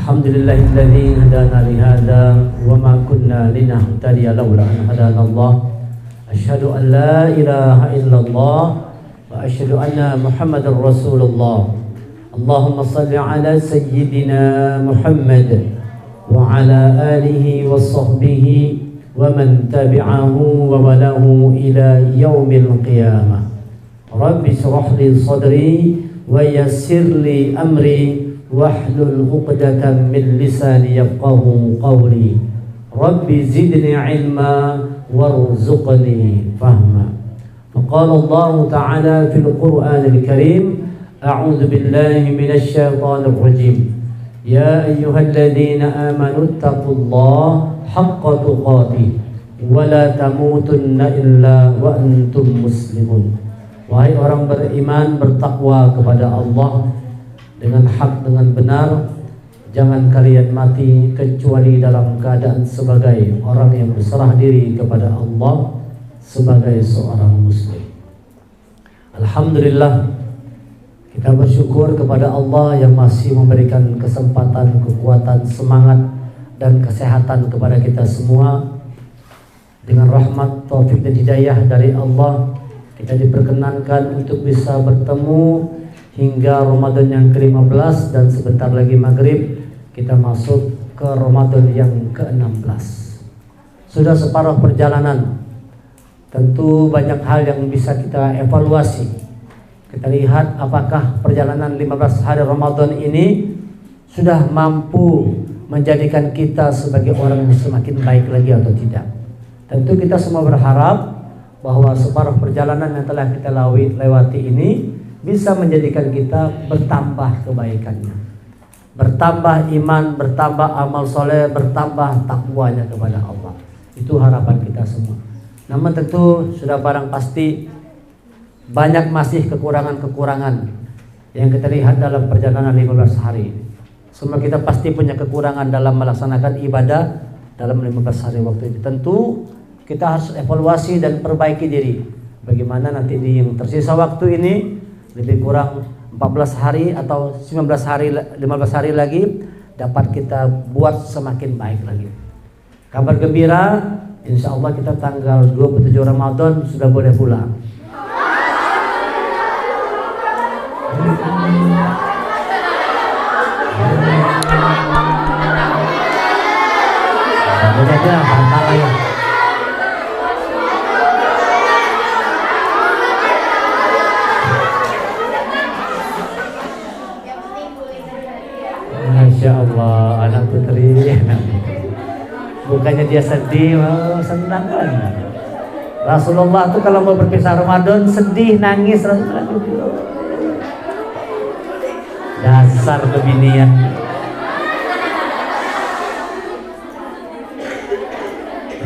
Alhamdulillahilladzi hadana li hadza wa ma kunna linahtadiya laula an hadana Allah. Asyhadu an la ilaha illallah wa asyhadu anna Muhammadar Rasulullah. Allahumma salli ala sayyidina Muhammad wa ala alihi wa sahbihi wa man tabi'ahu wa walahu ila yaumil qiyamah. Rabbi shrah li sadri wa yassir li amri wahlul 'uqdatam min lisani yafqahu qawli. Rabbi zidni ilma warzuqni fahma. Faqala Allah Ta'ala fil Qur'anil Karim, a'udzu billahi minasy syaithanir rajim. Ya ayyuhalladzina amanu taqullaha haqqa tuqatih wa la tamutunna illa wa antum muslimun. Wahai orang beriman, bertakwa kepada Allah dengan hak, dengan benar. Jangan kalian mati kecuali dalam keadaan sebagai orang yang berserah diri kepada Allah, sebagai seorang muslim. Alhamdulillah, kita bersyukur kepada Allah yang masih memberikan kesempatan, kekuatan, semangat, dan kesehatan kepada kita semua. Dengan rahmat, taufik, dan hidayah dari Allah, kita diperkenankan untuk bisa bertemu hingga Ramadan yang ke-15, dan sebentar lagi maghrib kita masuk ke Ramadan yang ke-16. Sudah separuh perjalanan. Tentu banyak hal yang bisa kita evaluasi. Kita lihat apakah perjalanan 15 hari Ramadan ini sudah mampu menjadikan kita sebagai orang yang semakin baik lagi atau tidak. Tentu kita semua berharap bahwa separuh perjalanan yang telah kita lewati ini bisa menjadikan kita bertambah kebaikannya, bertambah iman, bertambah amal soleh, bertambah takwanya kepada Allah. Itu harapan kita semua. Namun tentu sudah barang pasti banyak masih kekurangan-kekurangan yang kita lihat dalam perjalanan 15 hari. Semua kita pasti punya kekurangan dalam melaksanakan ibadah dalam 15 hari waktu itu. Tentu kita harus evaluasi dan perbaiki diri. Bagaimana nanti di yang tersisa waktu ini, lebih kurang 14 hari atau 19 hari, 15 hari lagi, dapat kita buat semakin baik lagi. Kabar gembira, insya Allah kita tanggal 27 Ramadan sudah boleh pulang. Aja bantal ya. Masya Allah, anak putri. Bukannya dia sedih, senang kan. Rasulullah tuh kalau mau berpisah Ramadan sedih, nangis. Dasar kebinian.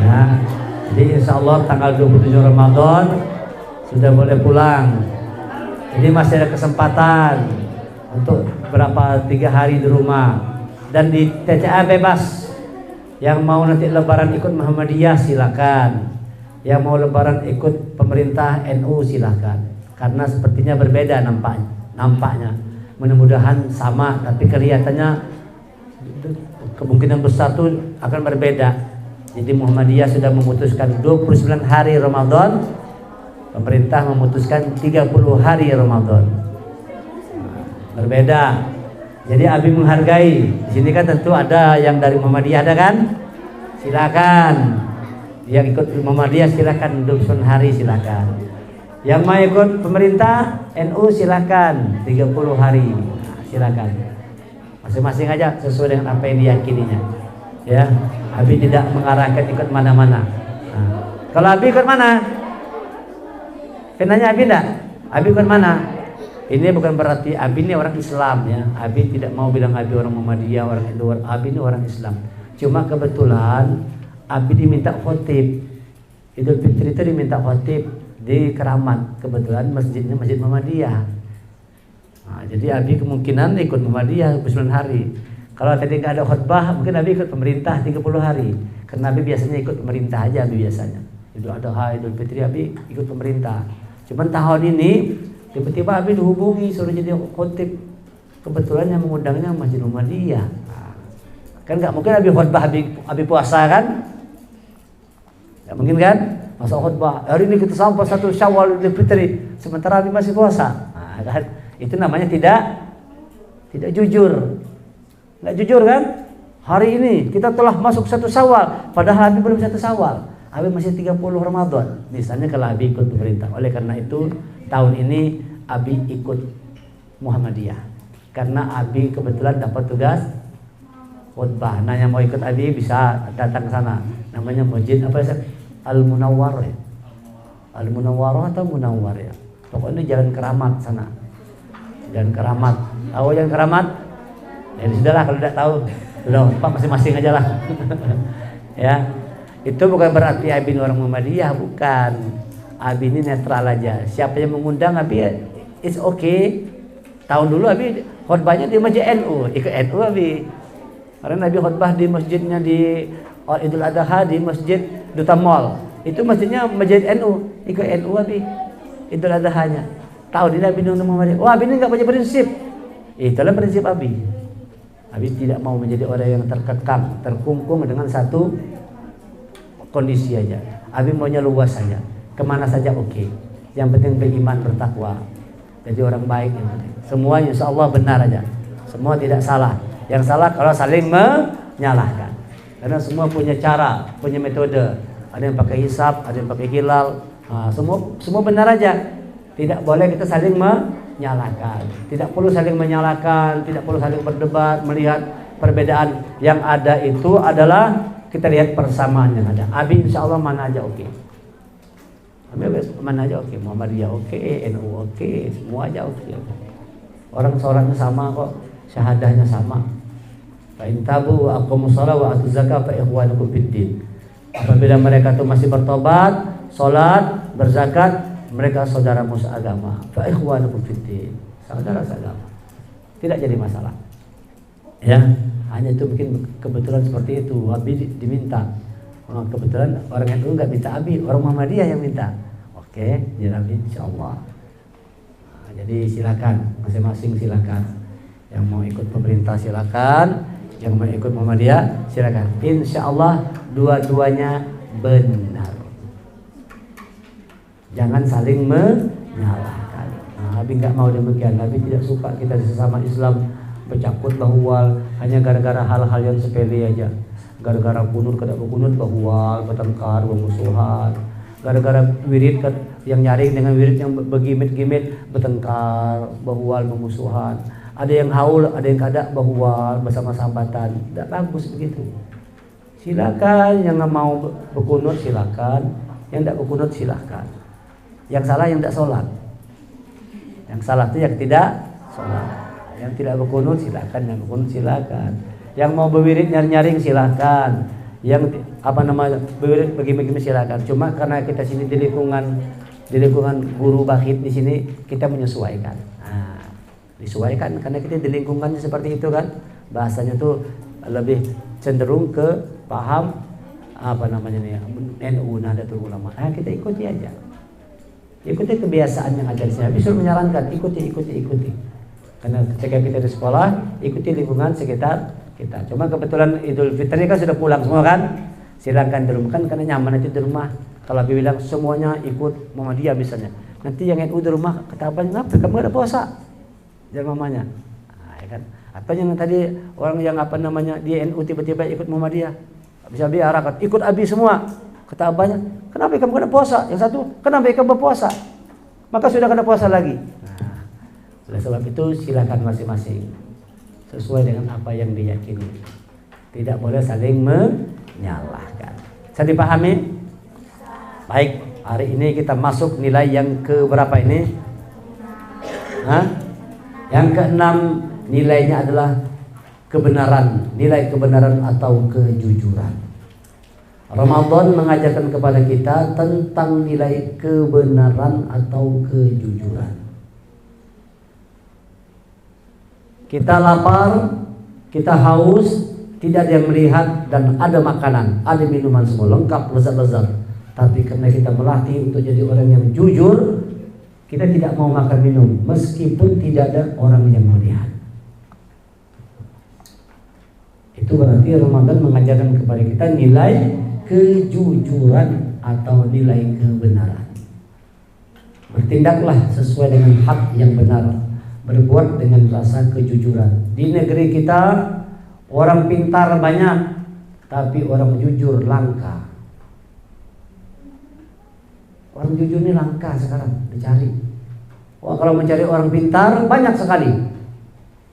Nah, jadi insya Allah tanggal 27 Ramadan sudah boleh pulang. Jadi masih ada kesempatan untuk berapa 3 hari di rumah, dan di TCA bebas. Yang mau nanti lebaran ikut Muhammadiyah silakan, yang mau lebaran ikut pemerintah NU silakan, karena sepertinya berbeda nampaknya. Mudah-mudahan sama, tapi kelihatannya kemungkinan besar tuh akan berbeda. Jadi Muhammadiyah sudah memutuskan 29 hari Ramadan, pemerintah memutuskan 30 hari Ramadan. Berbeda. Jadi Abi menghargai. Di sini kan tentu ada yang dari Muhammadiyah, ada kan? Silakan. Yang ikut Muhammadiyah silakan 29 hari silakan. Yang mau ikut pemerintah NU silakan 30 hari. Nah, silakan. Masing-masing aja sesuai dengan apa yang diyakininya. Ya, Abi tidak mengarahkan ikut mana-mana. Nah, kalau Abi ikut mana? Kenanya Abi enggak? Abi ikut mana? Ini bukan berarti Abi ini orang Islam ya. Abi tidak mau bilang Abi orang Muhammadiyah, orang itu. Abi ini orang Islam. Cuma kebetulan Abi diminta khotib. Idul Fitri itu diminta khotib di Keramat. Kebetulan masjidnya Masjid Muhammadiyah. Nah, jadi Abi kemungkinan ikut Muhammadiyah 29 hari. Kalau tadi nggak ada khutbah, mungkin Abi ikut pemerintah 30 hari. Karena Abi biasanya ikut pemerintah aja, Abi biasanya. Idul Adha, Idul Fitri Abi ikut pemerintah. Cuman tahun ini tiba-tiba Abi dihubungi suruh jadi khotib. Kebetulan yang mengundangnya Masjid Muhammadiyah. Nah, Kan nggak mungkin Abi khutbah Abi puasa kan? Nggak mungkin kan? Masa khutbah hari ini kita sampai 1 Syawal Idul Fitri sementara Abi masih puasa. Nah, kan? Itu namanya tidak jujur. Nggak jujur kan? Hari ini kita telah masuk 1 Syawal padahal Abi belum 1 Syawal. Abi masih 30 Ramadan. Misalnya kalau Abi ikut pemerintah. Oleh karena itu tahun ini Abi ikut Muhammadiyah. Karena Abi kebetulan dapat tugas khutbah. Nah, yang mau ikut Abi bisa datang ke sana. Namanya Masjid apa ya? Al-Munawwar ya. Al-Munawwar atau Munawwar ya. Pokoknya Jalan Keramat sana. Jalan Keramat. Tahu Jalan Keramat? Ya sudahlah kalau tidak tahu. Sudah Pak masing-masing aja lah. Ya. Itu bukan berarti Abi orang Muhammadiyah, bukan. Abi ini netral aja. Siapa yang mengundang Abi it's okay. Tahun dulu Abi khutbahnya di Masjid NU, ikut NU Abi. Karena Nabi khutbah di masjidnya di Idul Adha di Masjid Duta Mall. Itu masjidnya Masjid NU, ikut NU Abi. Idul Adha-nya. Tahu dia Abi nunggu Muhammadiyah. Wah, Abi ini enggak punya prinsip. Itulah prinsip Abi. Abi tidak mau menjadi orang yang terkekang, terkungkung dengan satu kondisi aja. Abi maunya luas saja. Kemana saja oke. Yang penting beriman, bertakwa. Jadi orang baik yang penting. Semua insya Allah benar aja. Semua tidak salah. Yang salah kalau saling menyalahkan. Karena semua punya cara, punya metode. Ada yang pakai hisab, ada yang pakai hilal. Nah, semua benar aja. Tidak boleh kita saling menyalahkan. Tidak perlu saling menyalahkan, tidak perlu saling berdebat, melihat perbedaan. Yang ada itu adalah kita lihat persamaan yang ada. Abi insya Allah mana aja oke. Abi mana aja oke. Muhammadiyah oke, NU oke, semua aja oke. Orang sholatnya sama kok, syahadahnya sama. Fa in tabu wa aqamus shalah wa atuz zakah fa ikhwanukum fiddin. Apabila mereka itu masih bertobat, sholat, berzakat, mereka saudaramu seagama. Fa ikhwanukum fiddin. Saudara seagama. Tidak jadi masalah. Ya. Hanya itu mungkin kebetulan seperti itu. Abi diminta. Kebetulan orang NU nggak minta Abi, orang Muhammadiyah yang minta. Oke, jadi Abi insyaallah. Nah, jadi silakan, masing-masing silakan. Yang mau ikut pemerintah silakan, yang mau ikut Muhammadiyah silakan. Insyaallah dua-duanya benar. Jangan saling menyalahkan. Nah, Abi nggak mau demikian. Abi tidak suka kita sesama Islam bercakut bahwa hanya gara-gara hal-hal yang sepele aja. Gara-gara kunut kada berkunut bahwa bertengkar, bermusuhan. Gara-gara wirid yang nyaring dengan wirid yang begimit-gimit bertengkar, bahwa bermusuhan. Ada yang haul, ada yang kada bahwa bersama sambatan. Tidak bagus begitu. Silakan yang mau berkunut silakan, yang tidak berkunut silakan. Yang salah yang tidak sholat. Yang salah itu yang tidak sholat. Yang tidak berkunut silakan, yang berkunut silakan. Yang mau berwirid nyaring silakan. Yang berwirid begini silakan. Cuma karena kita sini di lingkungan guru bakhit di sini kita menyesuaikan. Nah, disesuaikan karena kita di lingkungannya seperti itu kan. Bahasanya tuh lebih cenderung ke paham NU Nahdlatul Ulama. Kita ikuti aja. Ikuti kebiasaan yang ada di sini. Bisa menyarankan ikuti. Karena ketika kita di sekolah, ikuti lingkungan sekitar kita. Cuma kebetulan Idul Fitri kan sudah pulang semua kan? Silakan di rumah kan karena nyaman itu di rumah. Kalau bilang semuanya ikut Muhammadiyah misalnya. Nanti yang NU di rumah ketahuan ngapa kamu ada puasa? Jangan mamanya. Nah, ya kan? Atau yang tadi orang yang di NU tiba-tiba ikut Muhammadiyah. Bisa biarakan ikut Abi semua. Ketahuannya, kenapa kamu kena puasa? Yang satu, kenapa kamu berpuasa? Maka sudah kena puasa lagi. Oleh sebab itu silakan masing-masing sesuai dengan apa yang diyakini. Tidak boleh saling menyalahkan. Bisa dipahami? Baik, hari ini kita masuk nilai yang ke berapa ini? Yang ke-6 nilainya adalah kebenaran, nilai kebenaran atau kejujuran. Ramadan mengajarkan kepada kita tentang nilai kebenaran atau kejujuran. Kita lapar, kita haus, tidak ada yang melihat dan ada makanan, ada minuman semua lengkap, lezat-lezat. Tapi karena kita melatih untuk jadi orang yang jujur, kita tidak mau makan minum meskipun tidak ada orang yang melihat. Itu berarti Ramadan mengajarkan kepada kita nilai kejujuran atau nilai kebenaran. Bertindaklah sesuai dengan hak yang benar, berbuat dengan rasa kejujuran. Di negeri kita orang pintar banyak, tapi orang jujur langka. Orang jujur ini langka sekarang dicari. Wah, kalau mencari orang pintar banyak sekali.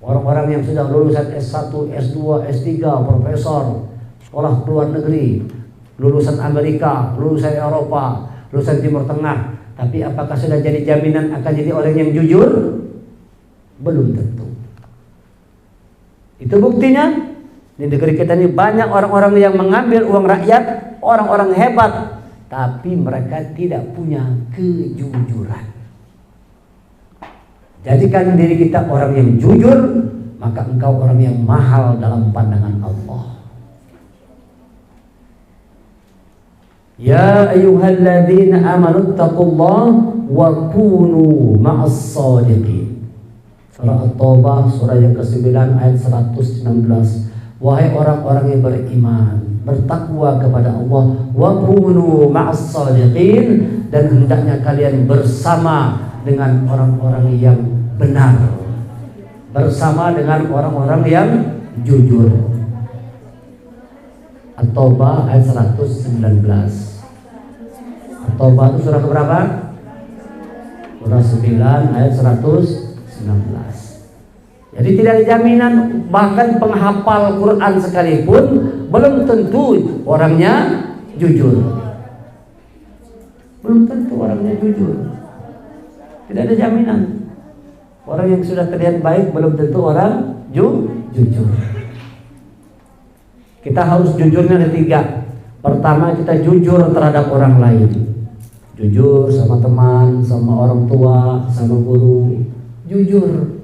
Orang-orang yang sudah lulusan S1, S2, S3, profesor, sekolah luar negeri, lulusan Amerika, lulusan Eropa, lulusan Timur Tengah. Tapi apakah sudah jadi jaminan akan jadi orang yang jujur? Belum tentu. Itu buktinya di negeri kita ini banyak orang-orang yang mengambil uang rakyat, orang-orang hebat, tapi mereka tidak punya kejujuran. Jadikan diri kita orang yang jujur, maka engkau orang yang mahal dalam pandangan Allah. Ya ayyuhalladzina amanu taqullaha wa kunu ma'as shadiqin. Surah At-Taubah surah yang ke-9 ayat 116. Wahai orang-orang yang beriman, bertakwa kepada Allah, wa kunu ma'as shadiqin, dan hendaknya kalian bersama dengan orang-orang yang benar, bersama dengan orang-orang yang jujur. At-Taubah ayat 119. At-Taubah itu surah keberapa? Surah 9 ayat 119. Jadi tidak ada jaminan, bahkan penghafal Quran sekalipun belum tentu orangnya jujur. Belum tentu orangnya jujur. Tidak ada jaminan. Orang yang sudah terlihat baik belum tentu orang jujur. Kita harus jujurnya ada 3. Pertama, kita jujur terhadap orang lain. Jujur sama teman, sama orang tua, sama guru. Jujur.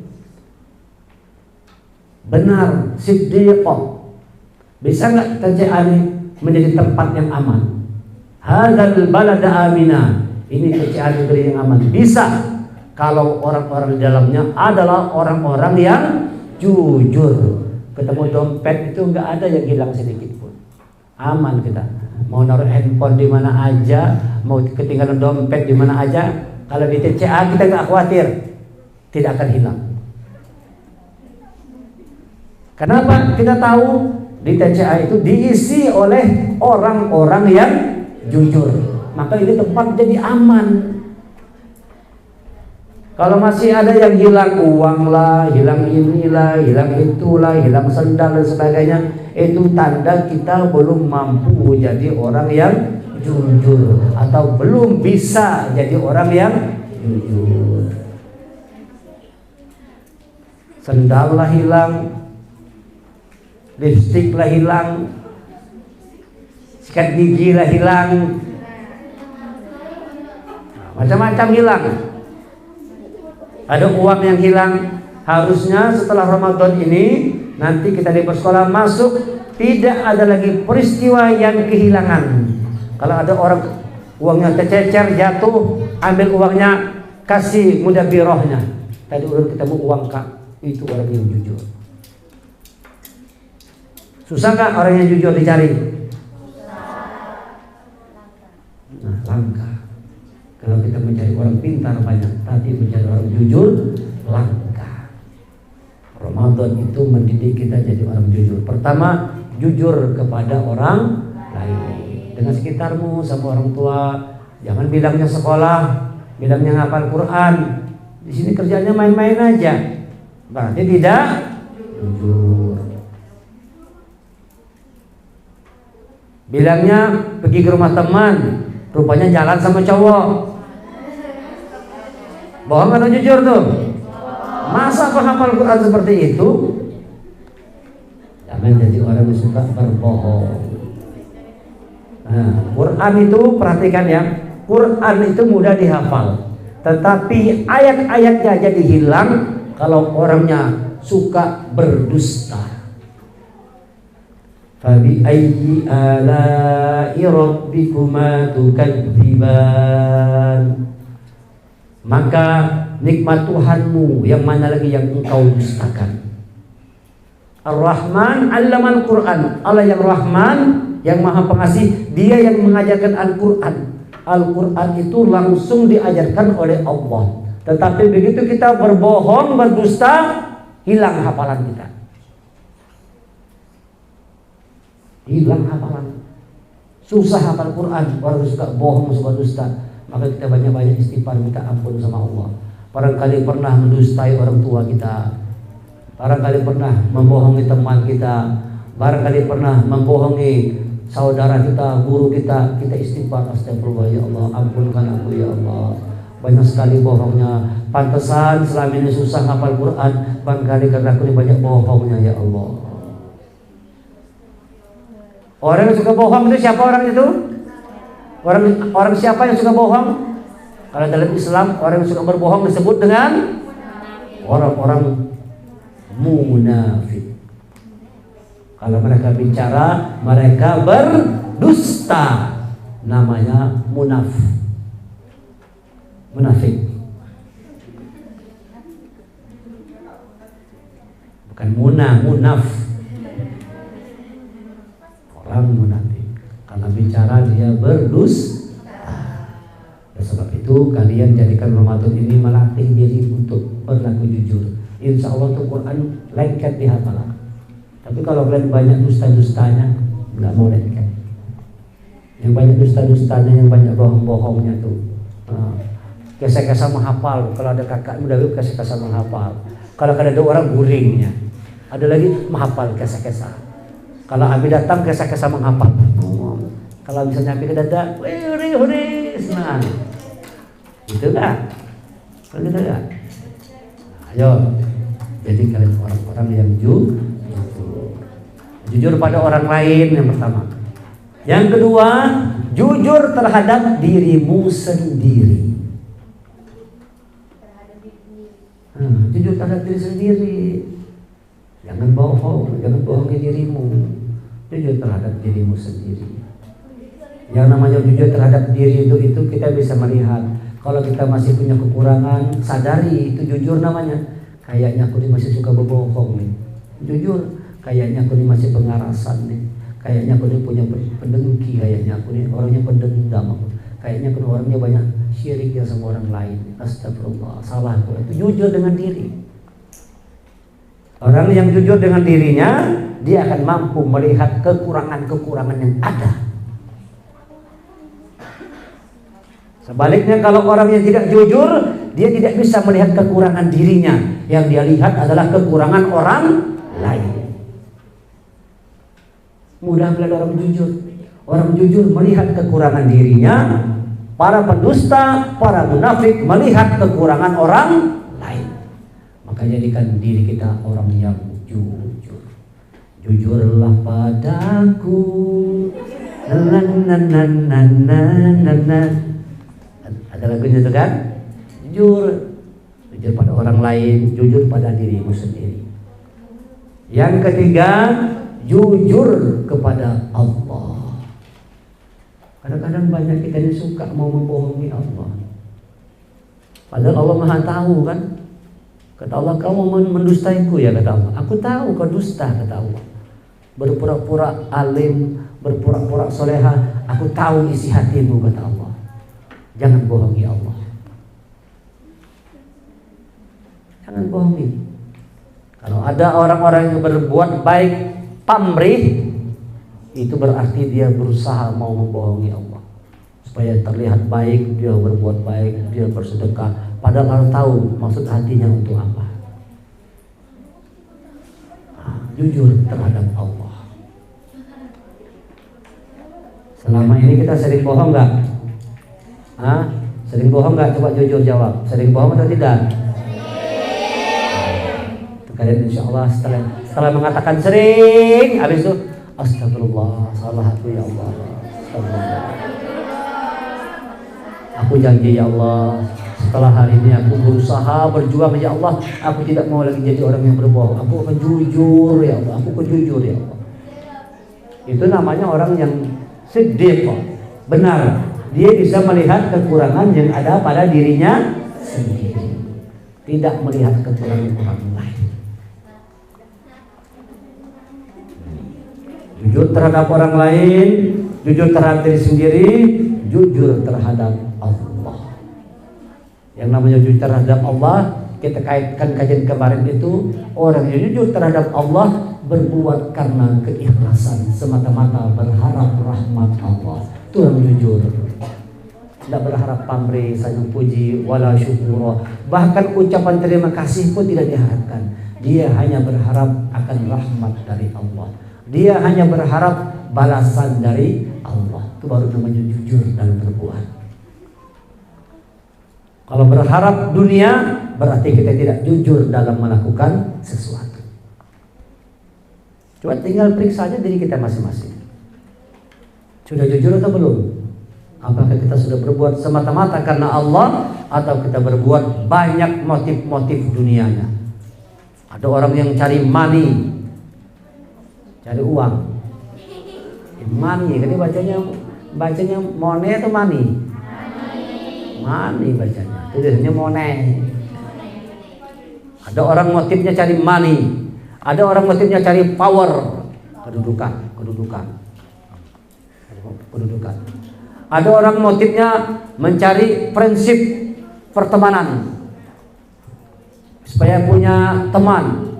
Benar, siddiq. Bisa nggak TCA ini menjadi tempat yang aman? Hadzal balada amina. Ini TCA negeri yang aman. Bisa kalau orang-orang di dalamnya adalah orang-orang yang jujur. Ketemu dompet itu nggak ada yang hilang sedikit pun. Aman kita. Mau naruh handphone di mana aja, mau ketinggalan dompet di mana aja, kalau di TCA kita nggak khawatir, tidak akan hilang. Kenapa? Kita tahu di TCA itu diisi oleh orang-orang yang jujur. Maka ini tempat jadi aman. Kalau masih ada yang hilang uang lah, hilang inilah, hilang itulah, hilang sendal dan sebagainya, itu tanda kita belum mampu jadi orang yang jujur, atau belum bisa jadi orang yang jujur. Sendal lah hilang, lipstik lah hilang, sikat gigi lah hilang, macam-macam hilang. Ada uang yang hilang. Harusnya setelah Ramadan ini, nanti kita di sekolah masuk, tidak ada lagi peristiwa yang kehilangan. Kalau ada orang uangnya tercecer, jatuh, ambil uangnya, kasih mudabirohnya. Tadi udah ketemu uang kak, itu orang yang jujur. Susah nggak orang yang jujur dicari? Nah, langka. Kalau kita mencari orang pintar banyak, tapi mencari orang jujur langka. Ramadan itu mendidik kita jadi orang jujur. Pertama, jujur kepada orang lain, dengan sekitarmu, sama orang tua. Jangan bilangnya sekolah, bilangnya ngapal Quran. Di sini kerjanya main-main aja, berarti tidak jujur. Bilangnya pergi ke rumah teman, rupanya jalan sama cowok. Bohong atau jujur tuh? Masa penghafal Quran seperti itu? Jangan jadi orang yang suka berbohong. Nah, Quran itu perhatikan ya, Quran itu mudah dihafal, tetapi ayat-ayatnya jadi hilang kalau orangnya suka berdusta. Fabi ayyi ala'i rabbikuma tukadziban. Maka nikmat Tuhanmu yang mana lagi yang engkau dustakan? Ar-Rahman 'allamal Qur'an. Allah yang Rahman, yang Maha Pengasih, Dia yang mengajarkan Al-Qur'an. Al-Qur'an itu langsung diajarkan oleh Allah. Tetapi begitu kita berbohong, berdusta, hilang hafalan kita. Hilang hafalan. Susah hafal Quran, orang suka bohong, suka dusta. Maka kita banyak-banyak istighfar, minta ampun sama Allah. Barangkali pernah mendustai orang tua kita, barangkali pernah membohongi teman kita, barangkali pernah membohongi saudara kita, guru kita. Kita istighfar, astagfirullah, ya Allah, ampunkan aku ya Allah. Banyak sekali bohongnya. Pantesan selama ini susah hafal Quran, barangkali karena aku ini banyak bohongnya ya Allah. Orang yang suka bohong itu siapa orang itu? Orang siapa yang suka bohong? Kalau dalam Islam orang yang suka berbohong disebut dengan orang-orang munafik. Kalau mereka bicara, mereka berdusta, namanya munafik. Bukan munaf. Orang munafik. Karena bicara dia berdusta. Oleh sebab itu kalian jadikan Ramadan ini melatih diri untuk berlaku jujur. Insya Allah tuh Quran lengket di hafalan. Tapi kalau kalian banyak dusta-dustanya, nggak mau lengket. Yang banyak dusta-dustanya, yang banyak bohong-bohongnya tuh, kesah-kesah menghafal. Kalau ada kakak muda itu kesah-kesah menghafal. Kalau ada orang guringnya, ada lagi menghafal kesah-kesah. Kalau Abi datang kesah-kesah menghafal. Kalau misalnya Abi datang, huri, senang. Gitu kan? Gitu kan? Ayo, jadi kalian orang-orang yang jujur pada orang lain yang pertama. Yang kedua, jujur terhadap dirimu sendiri. Jujur terhadap diri sendiri. Jangan bohongi dirimu. Jujur terhadap dirimu sendiri. Yang namanya jujur terhadap diri itu kita bisa melihat. Kalau kita masih punya kekurangan, sadari itu jujur namanya. Kayaknya aku ini masih suka berbohong nih. Jujur, kayaknya aku ini masih pengarasan nih. Kayaknya aku ini punya pendengki, kayaknya aku ini orangnya pendendam. Kayaknya aku ini orangnya banyak syirik ya sama orang lain. Astagfirullah, salah aku. Itu jujur dengan diri. Orang yang jujur dengan dirinya, dia akan mampu melihat kekurangan-kekurangan yang ada. Sebaliknya kalau orang yang tidak jujur, dia tidak bisa melihat kekurangan dirinya. Yang dia lihat adalah kekurangan orang lain. Mudah belajar orang jujur. Orang jujur melihat kekurangan dirinya. Para pendusta, para munafik melihat kekurangan orang lain. Maka jadikan diri kita orang yang jujur. Jujurlah padaku. Ada lagunya itu kan? Jujur pada orang lain, jujur pada dirimu sendiri. Yang ketiga, jujur kepada Allah. Kadang-kadang banyak kita yang suka mau membohongi Allah. Padahal Allah Maha tahu kan? Kata Allah, kamu mendustaiku ya, kata Allah. Aku tahu kau dusta, kata Allah. Berpura-pura alim, berpura-pura soleha, aku tahu isi hatimu, kata Allah. Jangan bohongi Allah. Jangan bohongi. Kalau ada orang-orang yang berbuat baik pamrih, itu berarti dia berusaha mau membohongi Allah. Supaya terlihat baik, dia berbuat baik, dia bersedekah. Padahal tahu maksud hatinya untuk apa. Jujur terhadap Allah. Selama ini kita sering bohong nggak? Sering bohong nggak? Coba jujur jawab. Sering bohong atau tidak? Kalian insya Allah setelah mengatakan sering, habis itu astagfirullah, salah aku ya Allah. Astagfirullah. Aku janji ya Allah, setelah hari ini aku berusaha berjuang ya Allah, aku tidak mau lagi jadi orang yang berbohong. Aku akan jujur ya Allah, aku akan jujur ya Allah. Itu namanya orang yang siddiq, benar. Dia bisa melihat kekurangan yang ada pada dirinya sendiri, tidak melihat kekurangan orang lain. Jujur terhadap orang lain, jujur terhadap diri sendiri, jujur terhadap Allah. Yang namanya jujur terhadap Allah, kita kaitkan kajian kemarin itu, orang yang jujur terhadap Allah berbuat karena keikhlasan, semata-mata berharap rahmat Allah. Itu yang jujur. Tidak berharap pamrih, sanjung puji, wala syukur. Bahkan ucapan terima kasih pun tidak diharapkan. Dia hanya berharap akan rahmat dari Allah. Dia hanya berharap balasan dari Allah. Itu baru namanya jujur dalam berbuat. Kalau berharap dunia, berarti kita tidak jujur dalam melakukan sesuatu. Coba tinggal periksa aja diri kita masing-masing. Sudah jujur atau belum? Apakah kita sudah berbuat semata-mata karena Allah, atau kita berbuat banyak motif-motif dunianya? Ada orang yang cari money, cari uang. Money, jadi bacanya money atau money? Money bacanya. Tulisannya money. Ada orang motifnya cari money. Ada orang motifnya cari power, kedudukan. Ada orang motifnya mencari prinsip pertemanan, supaya punya teman,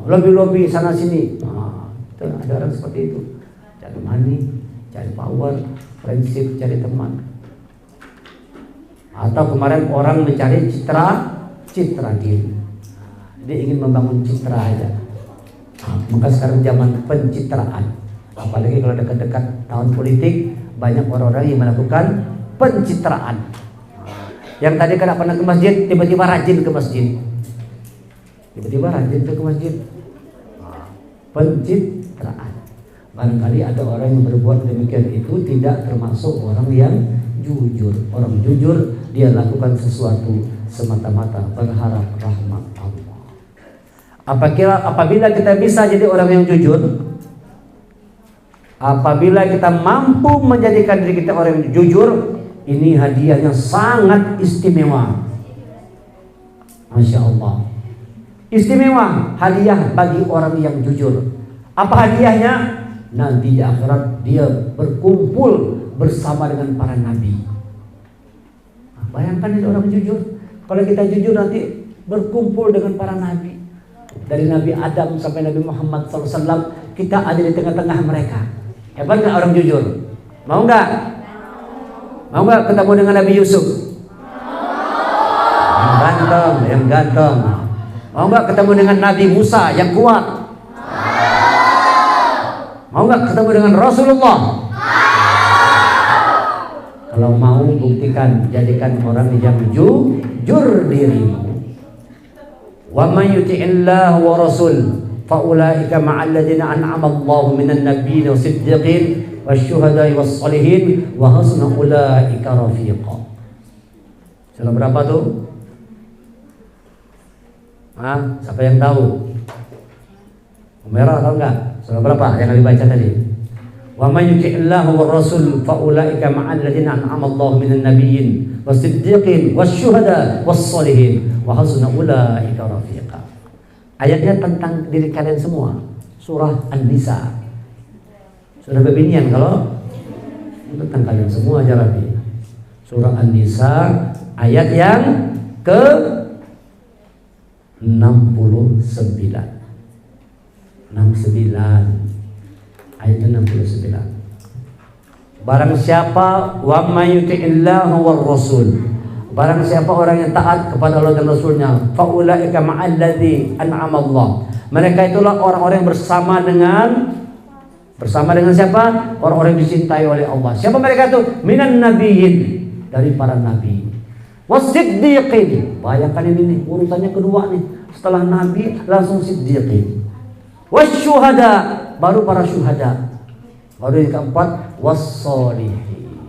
lobby sana sini. Ada orang seperti itu, cari money, cari power, prinsip, cari teman. Atau kemarin orang mencari citra diri, dia ingin membangun citra aja. Maka sekarang zaman pencitraan, apalagi kalau dekat-dekat tahun politik, banyak orang-orang yang melakukan pencitraan. Yang tadi kada pernah ke masjid, tiba-tiba rajin ke masjid. Pencitraan. Barangkali ada orang yang berbuat demikian itu tidak termasuk orang yang jujur. Orang jujur, dia lakukan sesuatu semata-mata berharap rahmat Allah. Apabila kita bisa jadi orang yang jujur, apabila kita mampu menjadikan diri kita orang yang jujur, ini hadiah yang sangat istimewa. Masya Allah, istimewa hadiah bagi orang yang jujur. Apa hadiahnya? Nanti di akhirat dia berkumpul bersama dengan para nabi. Bayangkan ini orang jujur. Kalau kita jujur nanti berkumpul dengan para nabi. Dari Nabi Adam sampai Nabi Muhammad SAW, kita ada di tengah-tengah mereka. Hebat nggak orang jujur? Mau nggak? Mau nggak ketemu dengan Nabi Yusuf? Yang ganteng. Mau nggak ketemu dengan Nabi Musa yang kuat? Mau nggak ketemu dengan Rasulullah? Kalau mau, buktikan, jadikan orang yang jujur dirimu. Wa may yuti'illah wa rasul fa ulaika ma'al ladzina an'ama Allahu minan nabiyyin was-siddiqin wasyuhada'i was-shalihin wa hasuna ulaika rafiqa. Surah berapa tuh? Siapa yang tahu? Merah tahu enggak? Surah berapa yang Nabi baca tadi? Wa may yuti'illah wa rasul fa ulaika ma'al ladzina an'ama Allahu minan nabiyyin was-siddiqin wasyuhada'i was-shalihin wa hasuna ulaika rafiqa. Ayatnya tentang diri kalian semua. Surah An-Nisa. Sudah kebinian kalau tentang kalian semua aja Rabbi. Surah An-Nisa ayat yang ke 69. Ayat 69. Barang siapa wa may yuti'illahu war rasul, barang siapa orang yang taat kepada Allah dan Rasulnya, faulaika ma'al ladzi an'ama Allah, mereka itulah orang-orang yang bersama dengan siapa? Orang-orang yang dicintai oleh Allah. Siapa mereka itu? Minan nabiyyin, dari para nabi. Was-siddiqin, bayangkan ini nih, urutannya kedua nih, setelah nabi langsung siddiqin. Was-syuhada, baru para syuhada. Baru yang keempat was-shalihin.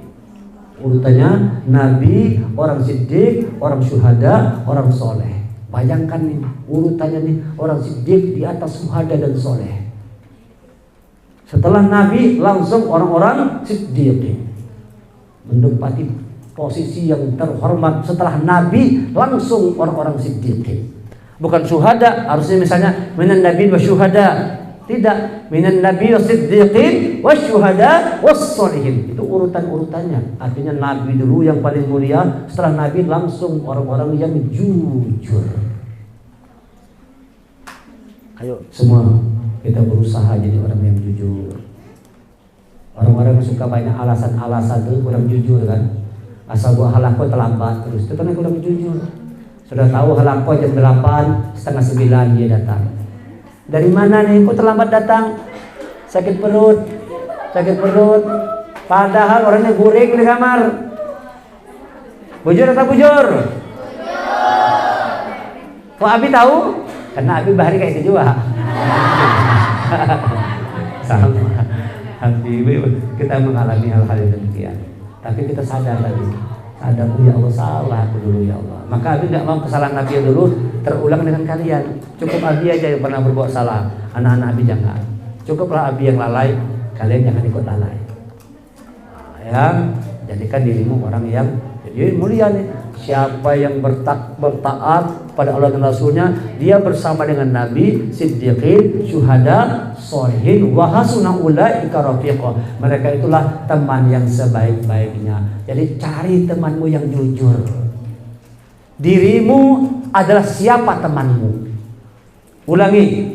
Urutannya nabi, orang siddiq, orang syuhada, orang soleh. Bayangkan nih urutannya nih, orang siddiq di atas syuhada dan soleh. Setelah nabi langsung orang-orang siddiq, menempati posisi yang terhormat. Setelah nabi langsung orang-orang siddiq. Bukan syuhada, harusnya misalnya minan nabi wa syuhada, Tidak, minan nabi wasiddiqin wasyuhada wassolihin. Itu urutan-urutannya. Artinya nabi dulu yang paling mulia, setelah nabi langsung orang-orang yang jujur. Ayo semua kita berusaha jadi orang yang jujur. Orang-orang yang suka banyak alasan-alasan itu kurang jujur kan. Asal gua halako terlambat terus, itu karena kurang jujur. Sudah tahu halako jam 8, setengah 9 dia datang. Dari mana nih? Kok terlambat datang? Sakit perut. Padahal orangnya guring di kamar. Bujur atau bujur? Kok Abi tahu? Karena Abi bahari kayak itu juga. Sama. Abi kita mengalami hal-hal yang demikian. Tapi kita sadar tadi. Sadar, ya Allah salah aku dulu ya Allah. Maka Abi tidak mau kesalahan Abi yang dulu terulang dengan kalian. Cukup Abi aja yang pernah berbuat salah. Anak-anak Abi jangan. Cukuplah Abi yang lalai, kalian jangan ikut lalai. Yang jadikan dirimu orang yang jadi mulia nih. Siapa yang bertaat pada Allah dan Rasulnya, dia bersama dengan Nabi, Siddiqin, Syuhada, Sholihin, wa hasuna ulaika rafiqa. Mereka itulah teman yang sebaik-baiknya. Jadi cari temanmu yang jujur. Dirimu adalah siapa temanmu? Ulangi.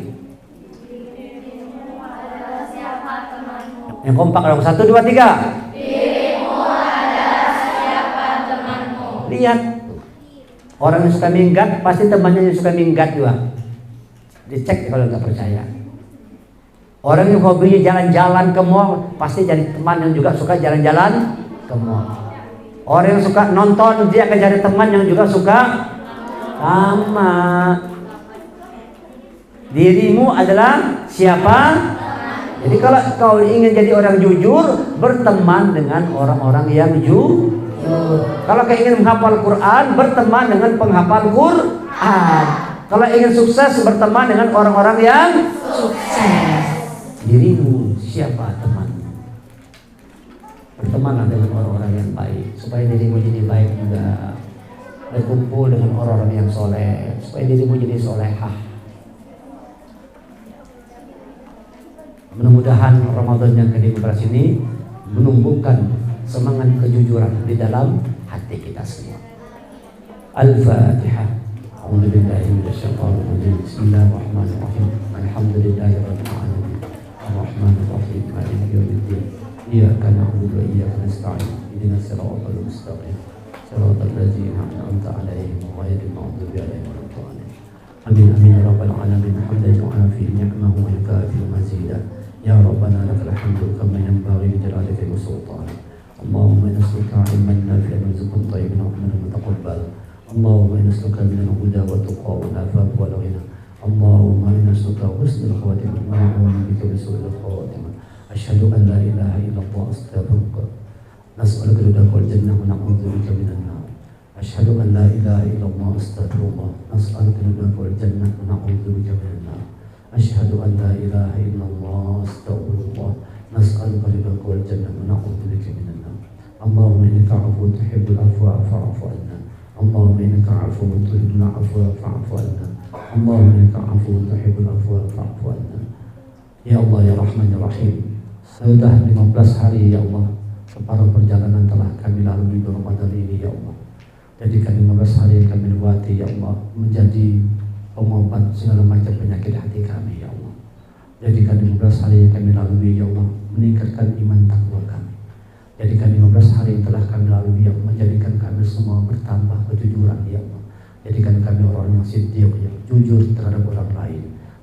Dirimu adalah siapa temanmu? Yang kompak dong. 1, 2, 3. Lihat, orang yang suka minggat pasti temannya yang suka minggat juga. Dicek kalau nggak percaya. Orang yang hobinya jalan-jalan ke mall pasti jadi teman yang juga suka jalan-jalan ke mall. Orang yang suka nonton dia akan cari teman yang juga suka sama. Dirimu adalah siapa? Jadi kalau kau ingin jadi orang jujur, berteman dengan orang-orang yang jujur. Kalau ingin menghafal Quran, berteman dengan penghafal Quran. Kalau ingin sukses, berteman dengan orang-orang yang sukses. Dirimu siapa temanmu? Bertemanlah dengan orang-orang yang baik, supaya dirimu jadi baik juga. Berkumpul dengan orang-orang yang soleh, supaya dirimu jadi solehah. Mudah-mudahan Ramadan yang ke-15 ini menumbuhkan semangat kejujuran di dalam hati kita semua. Al-Fatihah. A'udzubillahi minasyaitonir rajim. Bismillahirrahmanirrahim. Alhamdulillahirabbil alamin. Arrahmanir rahim. Maliki yaumiddin. Iyyaka na'budu wa iyyaka nasta'in. Ihdinas siratal mustaqim. Siratal ladzina an'amta 'alaihim ghairil maghdubi 'alaihim waladdallin. Amin amin ya rabbal alamin. Hamdan yu'afi ni'mahu wa yukafi mazidah. Ya Rabbana lakal hamdu kama yanbaghi li jalalika wa sultanik. Allahumma nas'aluka 'ilman nafi'an warzuqan thayyiban wa 'amalan mutaqabbalan. Allahumma nas'aluka minal huda wa tuqa wal 'afafa wal ghina. Allahumma nas'aluka husnal khatimah wa na'udzu bika min su'il khatimah. Asyhadu an la ilaha illallah astaghfiruka. Nas'aluka ridhaka wal jannah wa na'udzu bika minan nar. Asyhadu an la ilaha illallah astaghfirullah. Nas'aluka ridhaka wal jannah wa na'udzu bika minan nar. Asyhadu an la ilaha illallah astaghfirullah. Nas'aluka ridhaka wal jannah wa na'udzu bika minan nar. Allahumma innaka 'afuwwun tuhibbul 'afwa fa'fu 'anna. Allahumma innaka 'afuwwun tuhibbul 'afwa fa'fu 'anna. Allahumma innaka 'afuwwun tuhibbul 'afwa fa'fu 'anna. Ya Allah ya Rahman ya Rahim. Sudah 15 hari ya Allah, separuh perjalanan telah kami lalui di Ramadan ini ya Allah. Jadikan 15 hari yang kami lewati ya Allah menjadi pengobat segala macam penyakit hati kami ya Allah. Jadikan 15 hari yang kami lalui ya Allah meningkatkan iman takwa kami. Jadikan 15 hari yang telah kami lalui ya Allah menjadikan kami semua bertambah kejujuran ya Allah. Jadikan kami orang yang siddiq ya, jujur terhadap orang lain,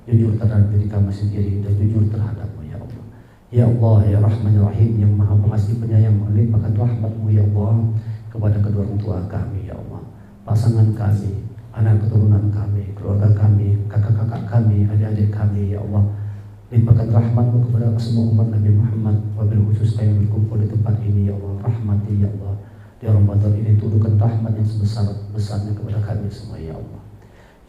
jujur terhadap diri kami sendiri, dan jujur terhadap-Mu ya Allah. Ya Allah ya Rahman ya Rahim yang Maha Pengasih Penyayang, melimpahkan rahmat-Mu ya Allah kepada kedua orang tua kami ya Allah, pasangan kami, anak keturunan kami, keluarga kami, kakak-kakak kami, adik-adik kami ya Allah. Limpahkan rahmat-Mu kepada semua umat Nabi Muhammad, wabil khusus kami berkumpul di tempat ini ya Allah. Rahmati ya Allah di Ramadan ini, turunkan rahmat yang sebesar-besarnya kepada kami semua ya Allah.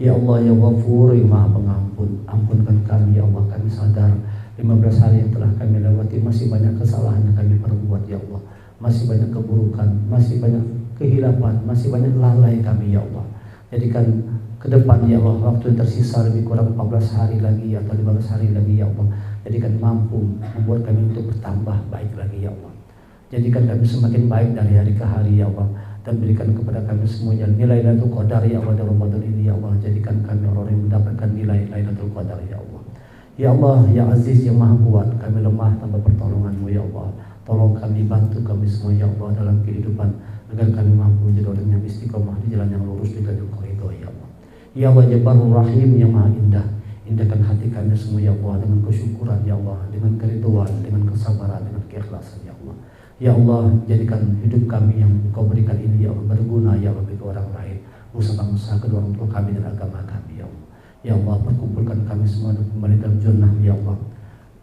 Ya Allah ya Ghafur yang Maha Pengampun, ampunkan kami ya Allah. Kami sadar 15 hari yang telah kami lewati masih banyak kesalahan yang kami perbuat ya Allah, masih banyak keburukan, masih banyak kehilapan, masih banyak lalai kami ya Allah. Jadikan ke depan ya Allah, waktu yang tersisa lebih kurang 14 hari lagi atau 15 hari lagi ya Allah, jadikan mampu membuat kami untuk bertambah baik lagi ya Allah. Jadikan kami semakin baik dari hari ke hari ya Allah, dan berikan kepada kami semuanya nilai Lailatul Qadar ya Allah dalam Ramadan ini ya Allah. Jadikan kami orang yang mendapatkan nilai Lailatul Qadar ya Allah. Ya Allah, ya Aziz, yang Maha Kuat, kami lemah tanpa pertolongan-Mu ya Allah. Tolong kami, bantu kami semua ya Allah dalam kehidupan, agar kami mampu menjadi orang yang istiqomah di jalan yang lurus di jalur koridor ya Allah. Ya Allah, Jabbarur Rahim, yang Maha Indah, indahkan hati kami semua ya Allah dengan kesyukuran ya Allah, dengan keridhaan, dengan kesabaran, dengan keikhlasan ya Allah. Ya Allah, jadikan hidup kami yang Engkau berikan ini ya Allah berguna ya Allah bagi orang lain, usaha-usaha kedua orang tua kami dan agama kami ya Allah. Ya Allah, perkumpulkan kami semua kembali dalam jannah ya Allah.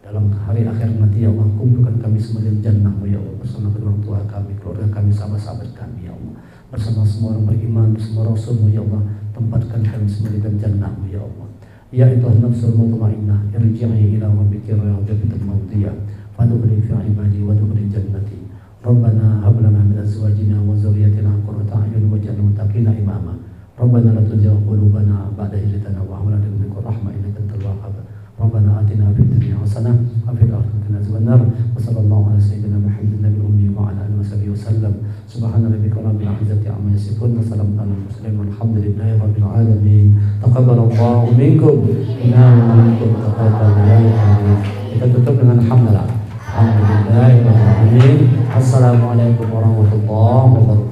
Dalam hari akhir nanti ya Allah, kumpulkan kami semua dalam jannah ya Allah, bersama kedua orang tua kami, keluarga kami, sahabat-sahabat kami ya Allah, bersama semua orang beriman, bersama Rasul-Mu ya Allah. Tempatkan kami semua dalam jannah-Mu ya Allah. Ya Tuhan, nafsul mutmainnah, irji'i ila rabbiki radiyatan mardiyah, fadkhuli fi ibadi wa dkhuli jannati. Rabbana hab lana min azwajina wa dhurriyyatina qurrata a'yun waj'alna muttaqina imama. Rabbana la tuzigh qulubana ba'da idh hadaytana wa hab lana min ladunka rahmah innaka antal wahhab. Rabbana atina fid dunya hasanah wa fil akhirati hasanah wa qina sallallahu ala sayyidina Muhammadin nabiyil ummi wa ala alihi washabihi wasallam. Subhana rabbika rabbil izzati amma yasifun wa salamun alal mursalin walhamdulillahi rabbil alamin. Taqabbalallahu minkum innahu minkum taqabbalallahu alamin. Kita tutup dengan hamdalah. Alhamdulillahirabbil alamin. Assalamualaikum warahmatullahi wabarakatuh.